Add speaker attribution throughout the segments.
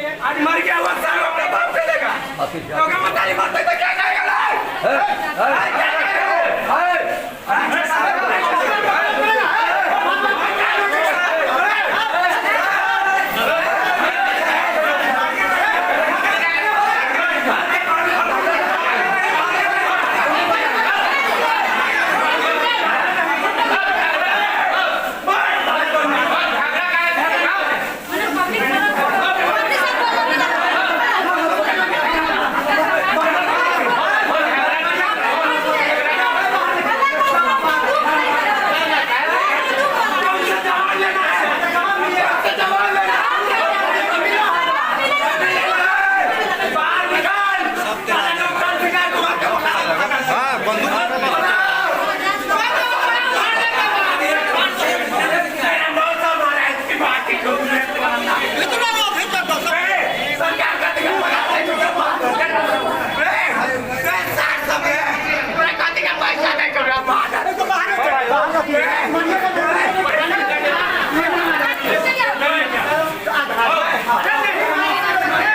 Speaker 1: आज मर गया हुआ सारा अपने बाप से लेगा तो क्या मताली मरते तो क्या करेगा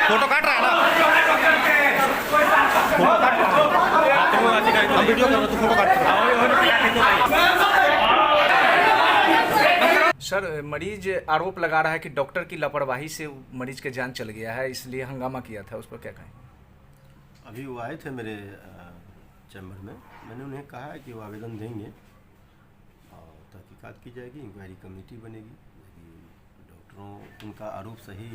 Speaker 2: फोटो काट रहा है ना, फोटो काट रहा है, हम वीडियो कर रहे तो फोटो काट रहा है।
Speaker 3: सर, मरीज आरोप लगा रहा है कि डॉक्टर की लापरवाही से मरीज के जान चल गया है, इसलिए हंगामा किया था, उस पर क्या कहें?
Speaker 4: अभी वो आए थे मेरे चैम्बर में, मैंने उन्हें कहा है कि वो आवेदन देंगे और तहकीकात की जाएगी, इंक्वायरी कमेटी बनेगी। यदि डॉक्टरों उनका आरोप सही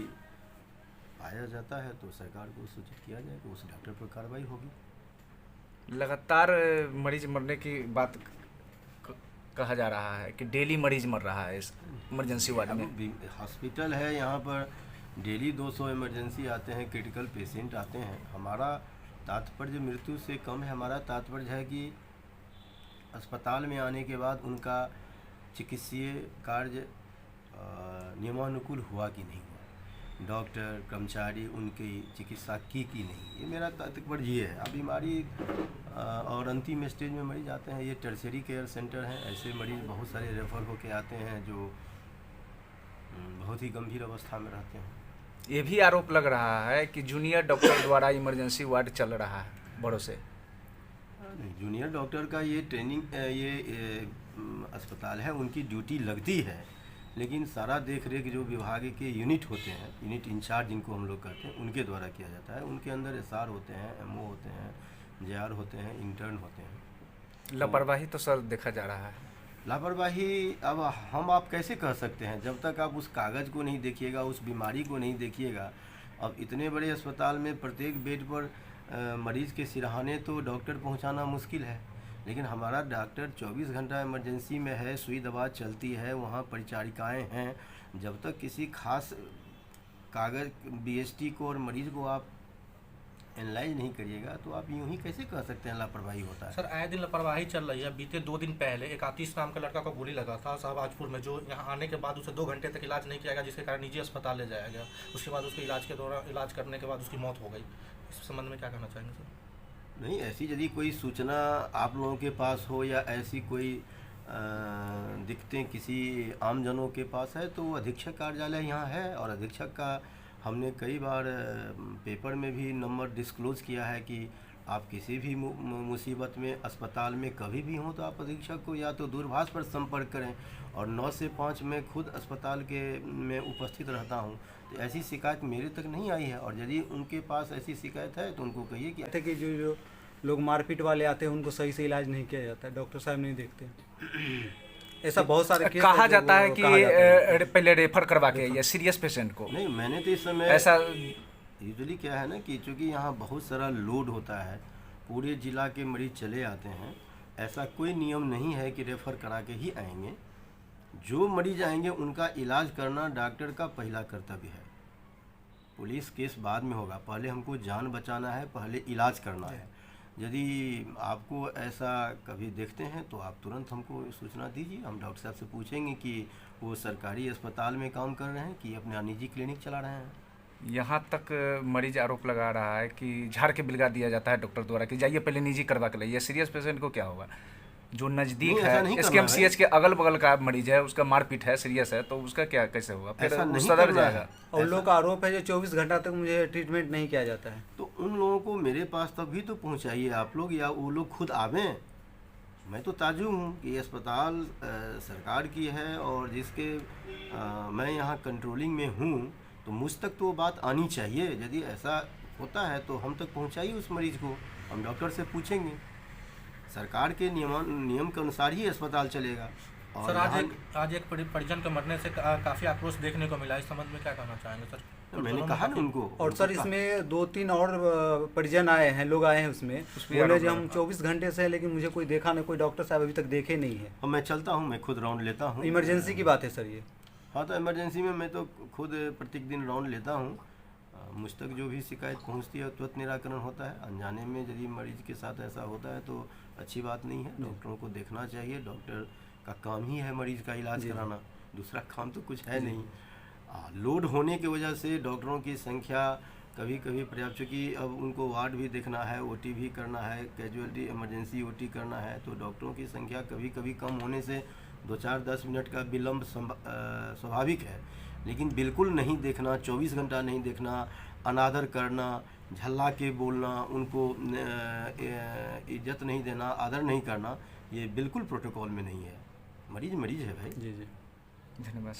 Speaker 4: पाया जाता है तो सरकार को सूचित किया जाएगा, उस डॉक्टर पर कार्रवाई होगी।
Speaker 3: लगातार मरीज मरने की बात कहा जा रहा है कि डेली मरीज मर रहा है इस इमरजेंसी वार्ड में।
Speaker 4: हॉस्पिटल है, यहाँ पर डेली 200 इमरजेंसी आते हैं, क्रिटिकल पेशेंट आते हैं। हमारा तात्पर्य मृत्यु से कम है, हमारा तात्पर्य है कि अस्पताल में आने के बाद उनका चिकित्सीय कार्य नियमानुकूल हुआ कि नहीं हुआ, डॉक्टर कर्मचारी उनकी चिकित्सा की नहीं, ये मेरा तात्पर्य ये है। अब बीमारी और अंतिम स्टेज में मरीज आते हैं, ये टर्शरी केयर सेंटर हैं, ऐसे मरीज बहुत सारे रेफर होके आते हैं जो बहुत ही गंभीर अवस्था में रहते हैं।
Speaker 3: ये भी आरोप लग रहा है कि जूनियर डॉक्टर द्वारा इमरजेंसी वार्ड चल रहा है भरोसे।
Speaker 4: नहीं, जूनियर डॉक्टर का ये ट्रेनिंग ये अस्पताल है, उनकी ड्यूटी लगती है, लेकिन सारा देख रेख जो विभाग के यूनिट होते हैं, यूनिट इंचार्ज जिनको हम लोग कहते हैं, उनके द्वारा किया जाता है। उनके अंदर एसआर होते हैं, एमओ होते हैं, जेआर होते हैं, इंटर्न होते हैं।
Speaker 3: लापरवाही तो सर देखा जा रहा है।
Speaker 4: लापरवाही अब हम आप कैसे कह सकते हैं जब तक आप उस कागज़ को नहीं देखिएगा, उस बीमारी को नहीं देखिएगा। अब इतने बड़े अस्पताल में प्रत्येक बेड पर मरीज़ के सिरहाने तो डॉक्टर पहुंचाना मुश्किल है, लेकिन हमारा डॉक्टर 24 घंटा इमरजेंसी में है, सुई दवा चलती है, वहाँ परिचारिकाएं हैं। जब तक किसी खास कागज़ बीएसटी को और मरीज़ को आप एनालाइज नहीं करिएगा तो आप यूं ही कैसे कह सकते हैं लापरवाही होता है।
Speaker 2: सर, आए दिन लापरवाही चल रही है। बीते 2 दिन पहले एक आतिश नाम का लड़का को गोली लगा था शाहबाजपुर में, जो यहाँ आने के बाद उसे 2 घंटे तक इलाज नहीं किया गया, जिसके कारण निजी अस्पताल ले जाया गया। उसके बाद उसके इलाज के दौरान इलाज करने के बाद उसकी मौत हो गई। इस संबंध में क्या कहना चाहेंगे सर?
Speaker 4: नहीं, ऐसी यदि कोई सूचना आप लोगों के पास हो या ऐसी कोई दिक्कतें किसी आमजनों के पास है तो अधीक्षक कार्यालय यहाँ है, और अधीक्षक का हमने कई बार पेपर में भी नंबर डिस्क्लोज़ किया है कि आप किसी भी मुसीबत में अस्पताल में कभी भी हों तो आप अधीक्षक को या तो दूरभाष पर संपर्क करें, और 9 से 5 मैं खुद अस्पताल के में उपस्थित रहता हूं। तो ऐसी शिकायत मेरे तक नहीं आई है, और यदि उनके पास ऐसी शिकायत है तो उनको कहिए कि
Speaker 5: जो लोग मारपीट वाले आते हैं उनको सही से इलाज नहीं किया जाता है, डॉक्टर साहब नहीं देखते। ऐसा बहुत सारे केस
Speaker 3: कहा जाता है कि पहले रेफर करवा के या सीरियस पेशेंट को।
Speaker 4: नहीं, मैंने तो इस समय
Speaker 3: ऐसा
Speaker 4: यूजुअली क्या है ना कि चूँकि यहाँ बहुत सारा लोड होता है, पूरे ज़िला के मरीज चले आते हैं, ऐसा कोई नियम नहीं है कि रेफ़र करा के ही आएंगे। जो मरीज आएंगे उनका इलाज करना डॉक्टर का पहला कर्तव्य है। पुलिस केस बाद में होगा, पहले हमको जान बचाना है, पहले इलाज करना है। यदि आपको ऐसा कभी देखते हैं तो आप तुरंत हमको सूचना दीजिए, हम डॉक्टर साहब से पूछेंगे कि वो सरकारी अस्पताल में काम कर रहे हैं कि अपना निजी क्लिनिक चला रहे हैं।
Speaker 3: यहाँ तक मरीज आरोप लगा रहा है कि झाड़ के बिलगा दिया जाता है डॉक्टर द्वारा कि जाइए पहले निजी करवा के लाइए, सीरियस पेशेंट को क्या होगा। जो नज़दीक
Speaker 4: नहीं, ऐसा नहीं
Speaker 3: है
Speaker 4: करना है।
Speaker 3: SKMCH के अगल बगल का मरीज है, उसका मारपीट है, सीरियस है, तो उसका क्या कैसे होगा? फिर
Speaker 4: ऐसा
Speaker 3: वो
Speaker 4: नहीं
Speaker 3: सदर
Speaker 4: करना है।
Speaker 3: जाएगा।
Speaker 5: और लोग का आरोप है जो 24 घंटा तक मुझे ट्रीटमेंट नहीं किया जाता है।
Speaker 4: तो उन लोगों को मेरे पास तक भी तो पहुंचाइए आप लोग, या वो लोग खुद आवें। मैं तो ताजुब हूँ कि ये अस्पताल सरकार की है और जिसके मैं यहाँ कंट्रोलिंग में हूँ, तो मुझ तक तो वो बात आनी चाहिए। यदि ऐसा होता है तो हम तक पहुँचाइए उस मरीज़ को, हम डॉक्टर से पूछेंगे। सरकार के नियम के अनुसार ही अस्पताल चलेगा। और
Speaker 2: सर
Speaker 4: यहाँ-
Speaker 2: आज एक परिजन के मरने से काफ़ी आक्रोश देखने को मिला। इस संबंध में क्या कहना चाहेंगे सर?
Speaker 4: मैंने कहा ना उनको।
Speaker 5: और सर इसमें 2-3 और परिजन आए हैं, लोग आए हैं उसमें, बोले जी हम 24 घंटे से हैं लेकिन मुझे कोई देखा नहीं, कोई डॉक्टर साहब अभी तक देखे नहीं है।
Speaker 4: और मैं चलता हूँ, मैं खुद राउंड लेता हूँ।
Speaker 5: इमरजेंसी की बात है सर ये।
Speaker 4: हाँ, तो इमरजेंसी में मैं तो खुद प्रत्येक दिन राउंड लेता हूँ। मुझ तक जो भी शिकायत पहुँचती है तुरंत निराकरण होता है। अनजाने में यदि मरीज के साथ ऐसा होता है तो अच्छी बात नहीं है। डॉक्टरों को देखना चाहिए, डॉक्टर का काम ही है मरीज का इलाज कराना, दूसरा काम तो कुछ है नहीं। लोड होने की वजह से डॉक्टरों की संख्या कभी कभी पर्याप्त, चूँकि अब उनको वार्ड भी देखना है, ओटी भी करना है, कैजुअलिटी इमरजेंसी ओटी करना है, तो डॉक्टरों की संख्या कभी कभी कम होने से 2-4-10 मिनट का विलम्ब स्वाभाविक है। लेकिन बिल्कुल नहीं देखना, 24 घंटा नहीं देखना, अनादर करना, झल्ला के बोलना, उनको इज्जत नहीं देना, आदर नहीं करना, ये बिल्कुल प्रोटोकॉल में नहीं है। मरीज मरीज है भाई।
Speaker 5: जी जी।
Speaker 3: धन्यवाद।